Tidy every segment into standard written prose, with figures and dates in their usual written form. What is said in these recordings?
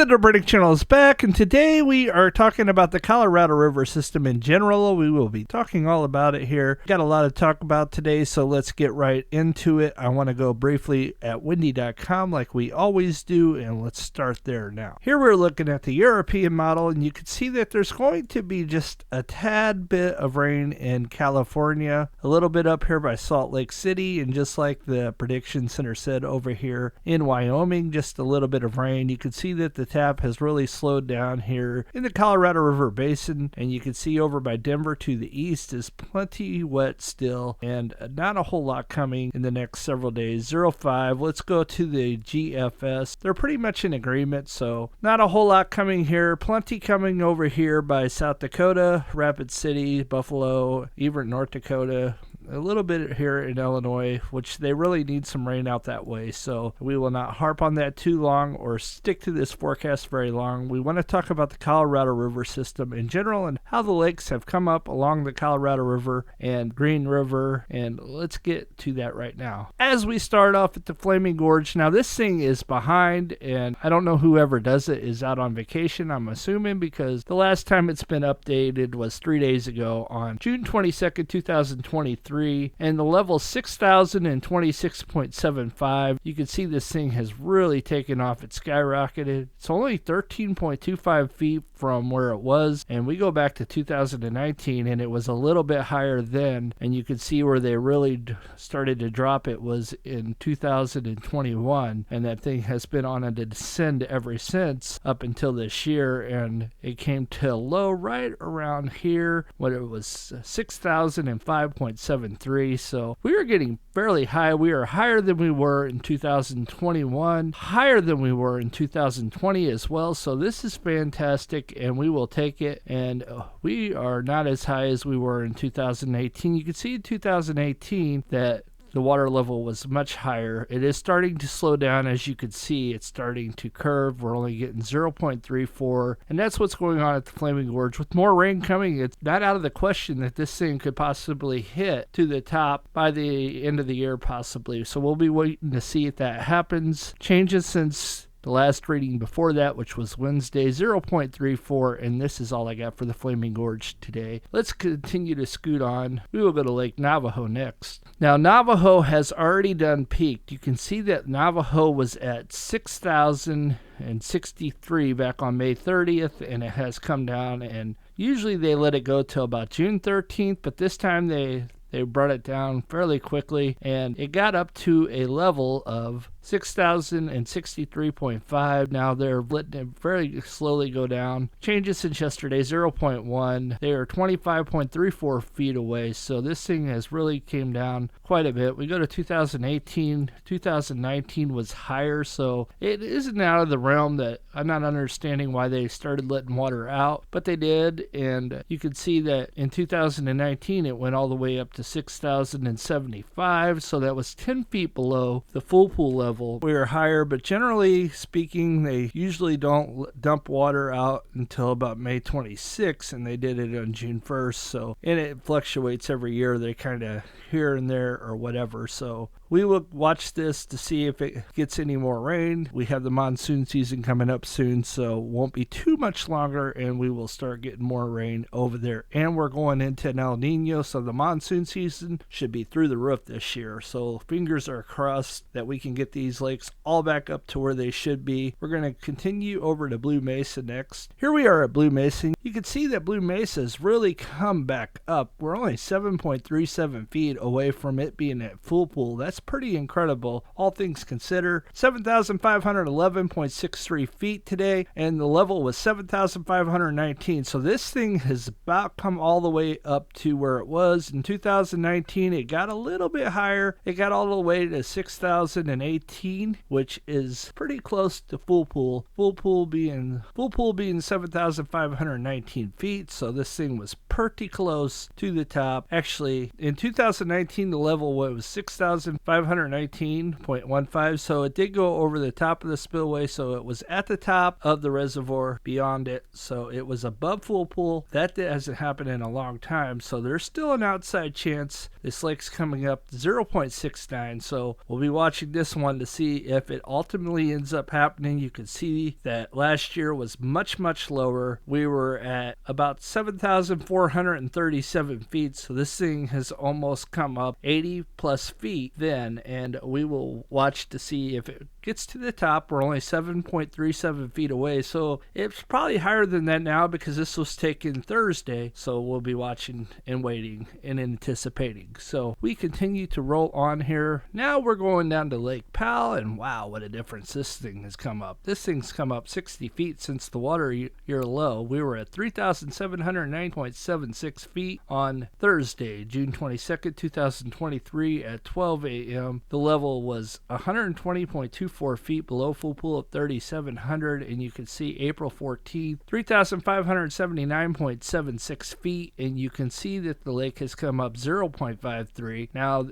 The Derbrick Channel is back, and today we are talking about the Colorado River system in general. We will be talking all about it here. Got a lot to talk about today, so let's get right into it. I want to go briefly at windy.com like we always do, and let's start there now. Here we're looking at the European model, and you can see that there's going to be just a tad bit of rain in California, a little bit up here by Salt Lake City, and just like the prediction center said over here in Wyoming, just a little bit of rain. You can see that the tap has really slowed down here in the Colorado River Basin, and you can see over by Denver to the east is plenty wet still, and not a whole lot coming in the next several days. 05, let's go to the GFS. They're pretty much in agreement, so not a whole lot coming here. Plenty coming over here by South Dakota, Rapid City, Buffalo, even North Dakota. A little bit here in Illinois, which they really need some rain out that way, so we will not harp on that too long or stick to this forecast very long. We want to talk about the Colorado River system in general and how the lakes have come up along the Colorado River and Green River, and let's get to that right now. As we start off at the Flaming Gorge, now this thing is behind, and I don't know whoever does it is out on vacation, I'm assuming, because the last time it's been updated was 3 days ago on June 22nd, 2023. And the level 6,026.75. You can see this thing has really taken off. It skyrocketed. It's only 13.25 feet from where it was, and we go back to 2019 and it was a little bit higher then, and you can see where they really started to drop it was in 2021, and that thing has been on a descend ever since up until this year, and it came to a low right around here when it was 6,005.73. So we are getting fairly high. We are higher than we were in 2021, higher than we were in 2020 as well. So this is fantastic, and we will take it. And we are not as high as we were in 2018. You can see in 2018 that the water level was much higher. It is starting to slow down. As you can see, it's starting to curve. We're only getting 0.34, and that's what's going on at the Flaming Gorge. With more rain coming, it's not out of the question that this thing could possibly hit to the top by the end of the year, possibly. So we'll be waiting to see if that happens. Changes since the last reading before that, which was Wednesday, 0.34, and this is all I got for the Flaming Gorge today. Let's continue to scoot on. We will go to Lake Navajo next. Now, Navajo has already done peaked. You can see that Navajo was at 6,063 back on May 30th, and it has come down, and usually they let it go till about June 13th, but this time they brought it down fairly quickly, and it got up to a level of 6,063.5. Now they're letting it very slowly go down. Changes since yesterday, 0.1. They are 25.34 feet away, so this thing has really came down quite a bit. We go to 2018. 2019 was higher, so it isn't out of the realm that I'm not understanding why they started letting water out, but they did, and you can see that in 2019 it went all the way up to 6,075, so that was 10 feet below the full pool level. We are higher, but generally speaking, they usually don't dump water out until about May 26th, and they did it on June 1st, so, and it fluctuates every year. They kind of here and there or whatever, so we will watch this to see if it gets any more rain. We have the monsoon season coming up soon, so it won't be too much longer, and we will start getting more rain over there. And we're going into an El Nino, so the monsoon season should be through the roof this year. So fingers are crossed that we can get these lakes all back up to where they should be. We're going to continue over to Blue Mesa next. Here we are at Blue Mesa. You can see that Blue Mesa has really come back up. We're only 7.37 feet away from it being at full pool. That's pretty incredible, all things considered. 7,511.63 feet today, and the level was 7,519. So this thing has about come all the way up to where it was in 2019. It got a little bit higher. It got all the way to 6,018, which is pretty close to full pool. Full pool being 7,519 feet. So this thing was pretty close to the top. Actually, in 2019, the level was 6,000. 519.15. So it did go over the top of the spillway, so it was at the top of the reservoir beyond it, so it was above full pool. That hasn't happened in a long time, so there's still an outside chance this lake's coming up 0.69. So we'll be watching this one to see if it ultimately ends up happening. You can see that last year was much lower. We were at about 7,437 feet, so this thing has almost come up 80 plus feet then, and we will watch to see if it gets to the top. We're only 7.37 feet away, so it's probably higher than that now because this was taken Thursday, so we'll be watching and waiting and anticipating. So we continue to roll on here. Now we're going down to Lake Powell, and wow, what a difference this thing has come up. This thing's come up 60 feet since the water year low. We were at 3,709.76 feet on Thursday, June 22nd, 2023 at 12 a.m. The level was 120.24 feet below full pool at 3,700, and you can see April 14th, 3,579.76 feet, and you can see that the lake has come up 0.53. Now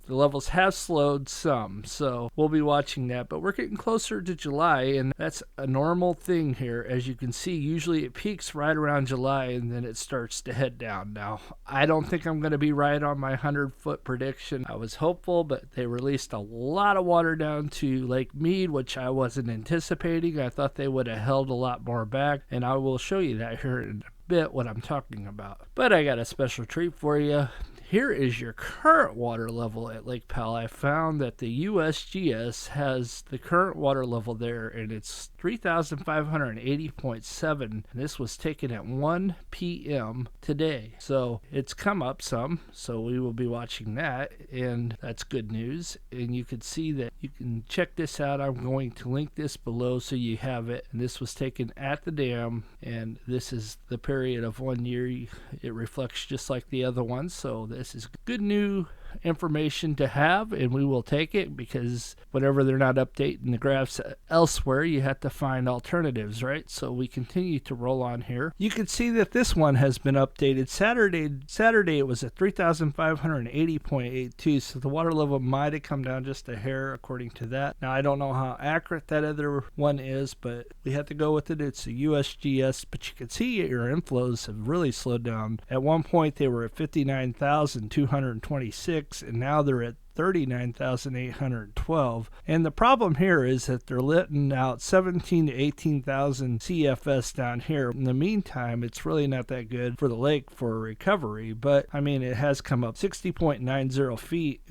the levels have slowed some, so we'll be watching that, but we're getting closer to July, and that's a normal thing here. As you can see, usually it peaks right around July, and then it starts to head down. Now, I don't think I'm going to be right on my 100-foot prediction. I was hopeful, but they released a lot of water down to Lake Mead, which I wasn't anticipating. I thought they would have held a lot more back, and I will show you that here in a bit what I'm talking about. But I got a special treat for you. Here is your current water level at Lake Powell. I found that the USGS has the current water level there, and it's 3,580.7, and this was taken at 1 p.m. today. So it's come up some, so we will be watching that, and that's good news. And you can see that you can check this out. I'm going to link this below so you have it. And this was taken at the dam, and this is the period of 1 year. It reflects just like the other one, so this is good new information to have, and we will take it, because whenever they're not updating the graphs elsewhere, you have to find alternatives, right? So we continue to roll on here. You can see that this one has been updated. Saturday it was at 3,580.82, so the water level might have come down just a hair according to that. Now I don't know how accurate that other one is, but we have to go with it. It's a USGS, but you can see your inflows have really slowed down. At one point they were at 59,226, and now they're at 39,812. And the problem here is that they're letting out 17 to 18,000 CFS down here. In the meantime, it's really not that good for the lake for recovery, but I mean, it has come up 60.90 feet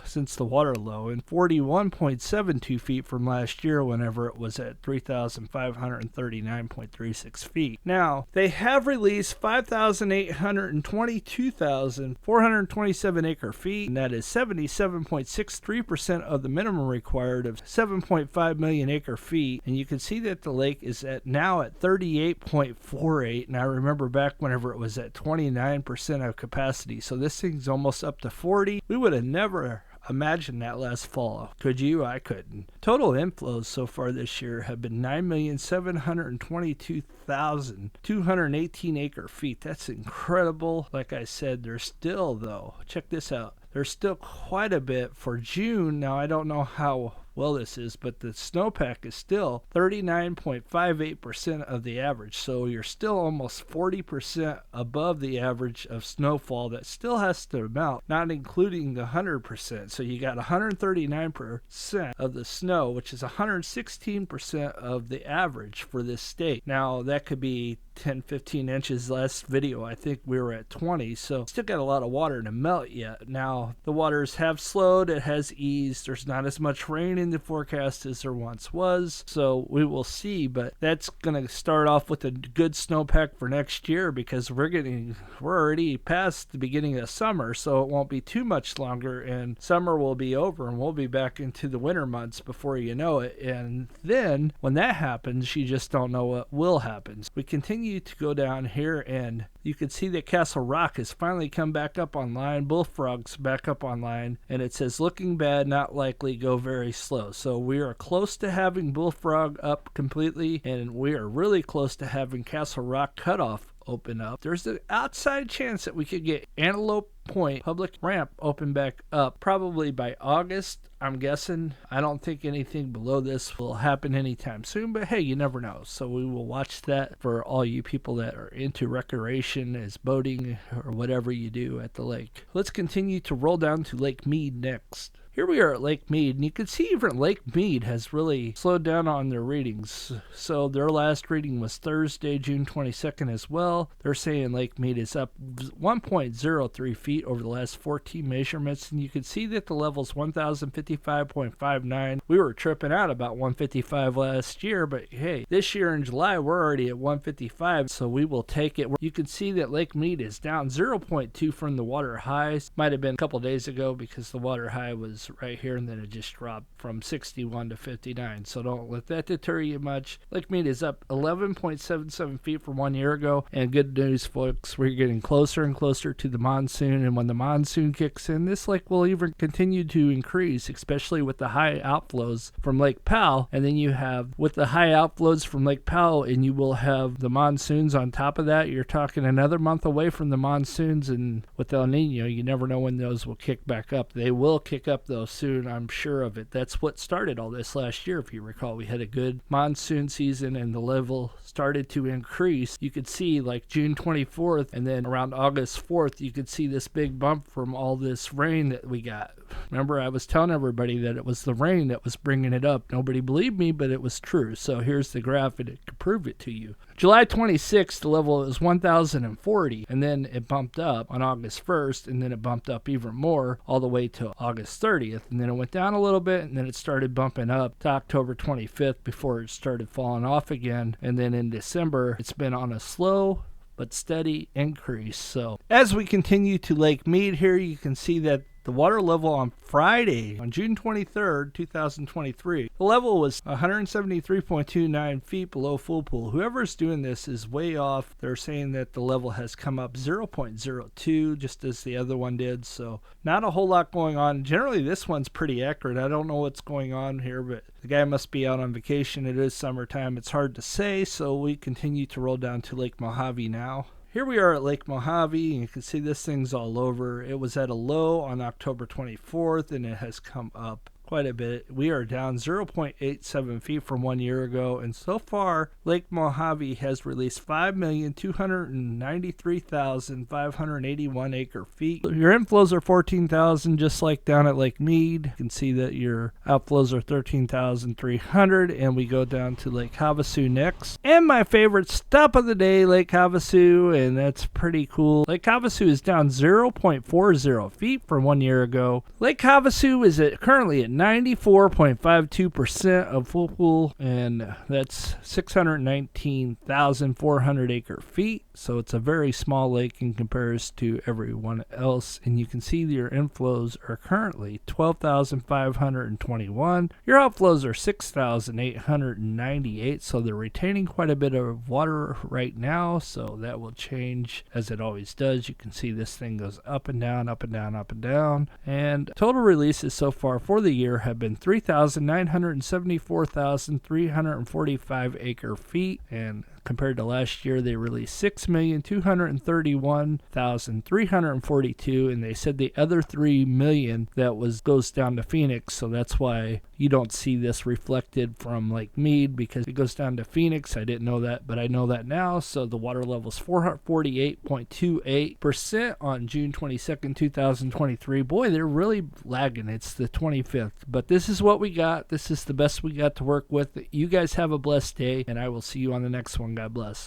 since the water low, and 41.72 feet from last year whenever it was at 3,539.36 feet. Now, they have released 5,822,427 acre feet, and that is 77.63% of the minimum required of 7.5 million acre feet. And you can see that the lake is now at 38.48, and I remember back whenever it was at 29% of capacity, so this thing's almost up to 40. We would have never imagined that last fall. Could you? I couldn't. Total inflows so far this year have been 9,722,218 acre feet. That's incredible. Like I said, there's still, though, check this out, there's still quite a bit for June. Now, I don't know how well this is, but the snowpack is still 39.58% of the average. So you're still almost 40% above the average of snowfall that still has to melt, not including the 100%. So you got 139% of the snow, which is 116% of the average for this state. Now, that could be 10-15 inches. Last video I think we were at 20, so still got a lot of water to melt yet. Now the waters have slowed, it has eased, there's not as much rain in the forecast as there once was, so we will see. But that's gonna start off with a good snowpack for next year, because we're already past the beginning of summer, so it won't be too much longer, and summer will be over and we'll be back into the winter months before you know it. And then when that happens, you just don't know what will happen. We continue to go down here, and you can see that Castle Rock has finally come back up online. Bullfrog's back up online, and it says looking bad, not likely, go very slow. So we are close to having Bullfrog up completely, and we are really close to having Castle Rock cut off open up. There's an outside chance that we could get Antelope Point public ramp open back up probably by August, I'm guessing. I don't think anything below this will happen anytime soon, but hey, you never know. So we will watch that for all you people that are into recreation, as boating or whatever you do at the lake. Let's continue to roll down to Lake Mead next. Here we are at Lake Mead, and you can see even Lake Mead has really slowed down on their readings. So their last reading was Thursday, June 22nd as well. They're saying Lake Mead is up 1.03 feet over the last 14 measurements, and you can see that the level's 1,055.59. We were tripping out about 155 last year, but hey, this year in July, we're already at 155, so we will take it. You can see that Lake Mead is down 0.2 from the water highs. Might have been a couple days ago because the water high was right here, and then it just dropped from 61 to 59, so don't let that deter you much. Lake Mead is up 11.77 feet from 1 year ago, and good news, folks, we're getting closer and closer to the monsoon, and when the monsoon kicks in, this lake will even continue to increase, especially with the high outflows from Lake Powell. And then you have, with the high outflows from Lake Powell, and you will have the monsoons on top of that. You're talking another month away from the monsoons, and with El Nino, you never know when those will kick back up. They will kick up though soon, I'm sure of it. That's what started all this last year. If you recall, we had a good monsoon season and the level started to increase. You could see like June 24th and then around August 4th, you could see this big bump from all this rain that we got. Remember, I was telling everybody that it was the rain that was bringing it up. Nobody believed me, but it was true. So here's the graph, and it could prove it to you. July 26th, the level was 1,040, and then it bumped up on August 1st, and then it bumped up even more all the way to August 30th, and then it went down a little bit, and then it started bumping up to October 25th before it started falling off again, and then in December, it's been on a slow but steady increase. So as we continue to Lake Mead here, you can see that the water level on Friday, on June 23rd, 2023, the level was 173.29 feet below full pool. Whoever's doing this is way off. They're saying that the level has come up 0.02, just as the other one did. So not a whole lot going on. Generally, this one's pretty accurate. I don't know what's going on here, but the guy must be out on vacation. It is summertime. It's hard to say. So we continue to roll down to Lake Mojave now. Here we are at Lake Mojave, and you can see this thing's all over. It was at a low on October 24th, and it has come up quite a bit. We are down 0.87 feet from 1 year ago, and so far Lake Mojave has released 5,293,581 acre feet. Your inflows are 14,000, just like down at Lake Mead. You can see that your outflows are 13,300, and we go down to Lake Havasu next. And my favorite stop of the day, Lake Havasu, and that's pretty cool. Lake Havasu is down 0.40 feet from 1 year ago. Lake Havasu is currently at 94.52% of full pool, and that's 619,400 acre feet. So it's a very small lake in comparison to everyone else. And you can see your inflows are currently 12,521. Your outflows are 6,898. So they're retaining quite a bit of water right now. So that will change as it always does. You can see this thing goes up and down, up and down, up and down. And total releases so far for the year have been 3,974,345 acre feet, and compared to last year, they released 6,231,342, and they said the other 3 million that goes down to Phoenix, so that's why you don't see this reflected from Lake Mead, because it goes down to Phoenix. I didn't know that, but I know that now. So the water level is 448.28% on June 22nd, 2023. Boy, they're really lagging. It's the 25th, but this is what we got. This is the best we got to work with. You guys have a blessed day, and I will see you on the next one. God bless.